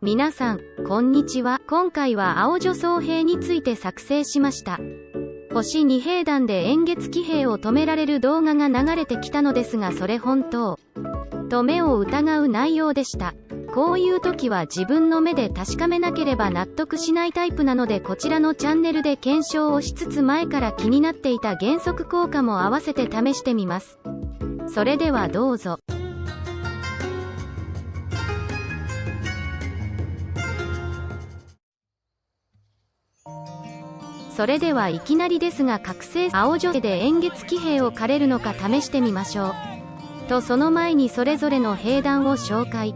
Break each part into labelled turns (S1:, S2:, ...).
S1: 皆さん、こんにちは。今回は青女装兵について作成しました。星2兵団で円月騎兵を止められる動画が流れてきたのですが、それ本当？と目を疑う内容でした。こういう時は自分の目で確かめなければ納得しないタイプなので、こちらのチャンネルで検証をしつつ、前から気になっていた減速効果も合わせて試してみます。それではどうぞ。それではいきなりですが、覚醒青女で円月騎兵を狩れるのか試してみましょう。とその前にそれぞれの兵団を紹介。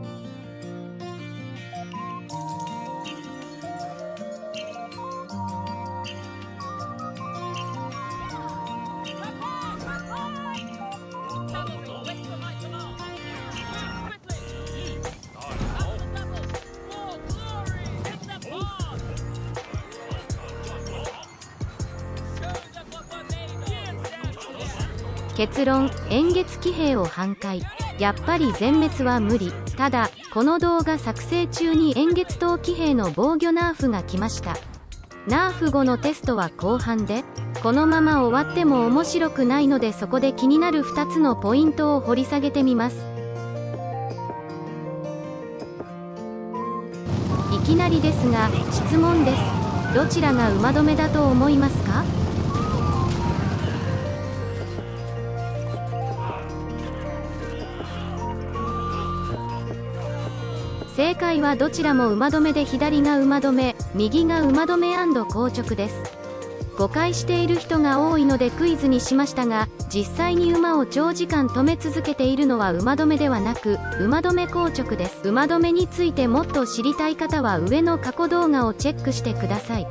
S1: 結論、円月騎兵を半壊。やっぱり全滅は無理。ただ、この動画作成中に円月島騎兵の防御ナーフが来ました。ナーフ後のテストは後半で、このまま終わっても面白くないので、そこで気になる2つのポイントを掘り下げてみます。いきなりですが、質問です。どちらが馬止めだと思いますか？正解はどちらも馬止めで、左が馬止め、右が馬止め&硬直です。誤解している人が多いのでクイズにしましたが、実際に馬を長時間止め続けているのは馬止めではなく、馬止め硬直です。馬止めについてもっと知りたい方は上の過去動画をチェックしてください。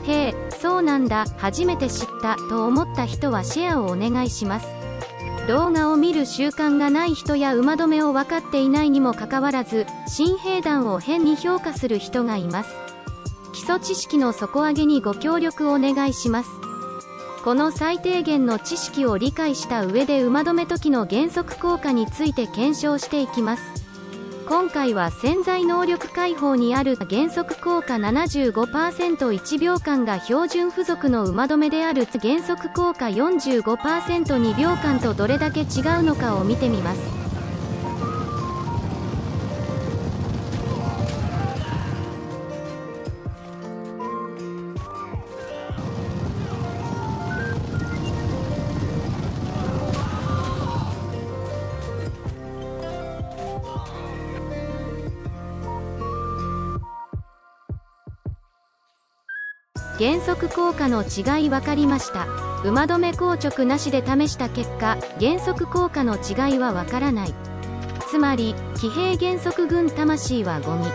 S1: へえ、そうなんだ、初めて知ったと思った人はシェアをお願いします。動画を見る習慣がない人や馬止めを分かっていないにもかかわらず、新兵団を変に評価する人がいます。基礎知識の底上げにご協力お願いします。この最低限の知識を理解した上で、馬止め時の減速効果について検証していきます。今回は潜在能力解放にある減速効果 75%1 秒間が標準付属の馬止めである減速効果 45%2 秒間とどれだけ違うのかを見てみます。減速効果の違い分かりました。馬止め硬直なしで試した結果、減速効果の違いは分からない。つまり、騎兵減速軍魂はゴミ。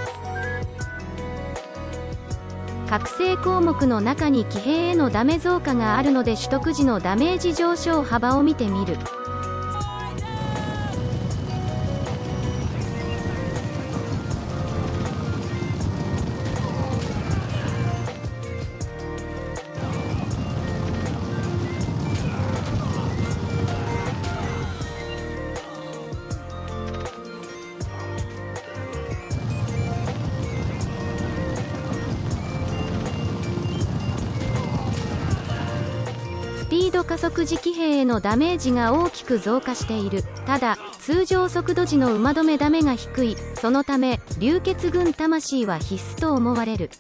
S1: 覚醒項目の中に騎兵へのダメ増加があるので、取得時のダメージ上昇幅を見てみる。スピード加速時騎兵へのダメージが大きく増加している。ただ、通常速度時の馬止めダメが低い。そのため、流血軍魂は必須と思われる。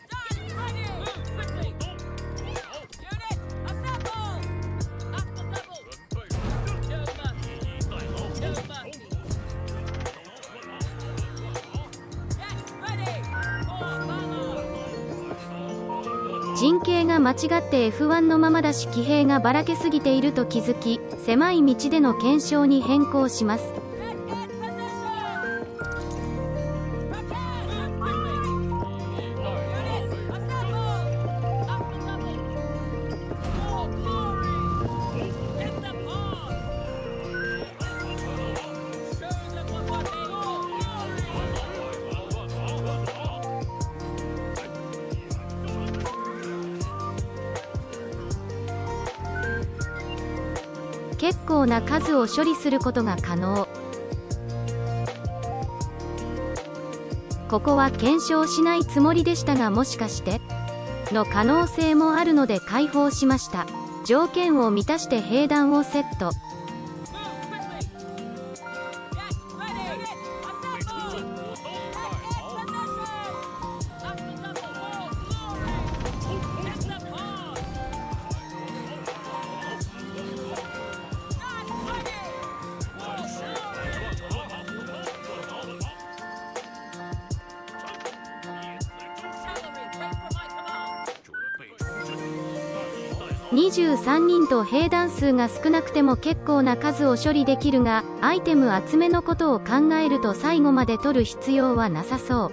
S1: 陣形が間違って F1 のままだし、騎兵がばらけすぎていると気づき、狭い道での検証に変更します。結構な数を処理することが可能。ここは検証しないつもりでしたが、もしかしての可能性もあるので開放しました。条件を満たして兵団をセット。23人と兵団数が少なくても結構な数を処理できるが、アイテム集めのことを考えると最後まで取る必要はなさそう。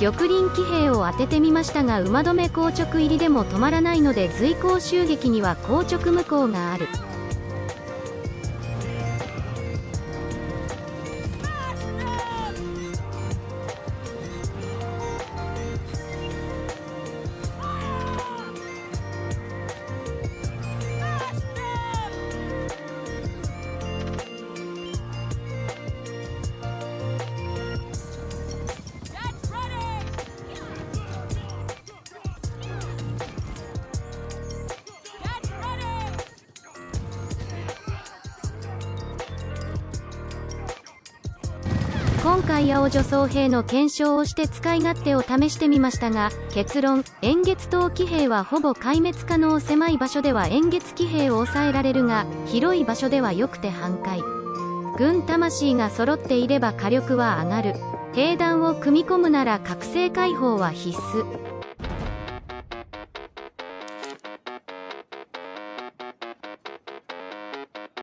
S1: 玉林騎兵を当ててみましたが、馬止め硬直入りでも止まらないので、随行襲撃には硬直無効がある。今回青女装兵の検証をして使い勝手を試してみましたが、結論、円月島騎兵はほぼ壊滅可能。狭い場所では円月騎兵を抑えられるが、広い場所ではよくて半壊。軍魂が揃っていれば火力は上がる。兵団を組み込むなら覚醒解放は必須。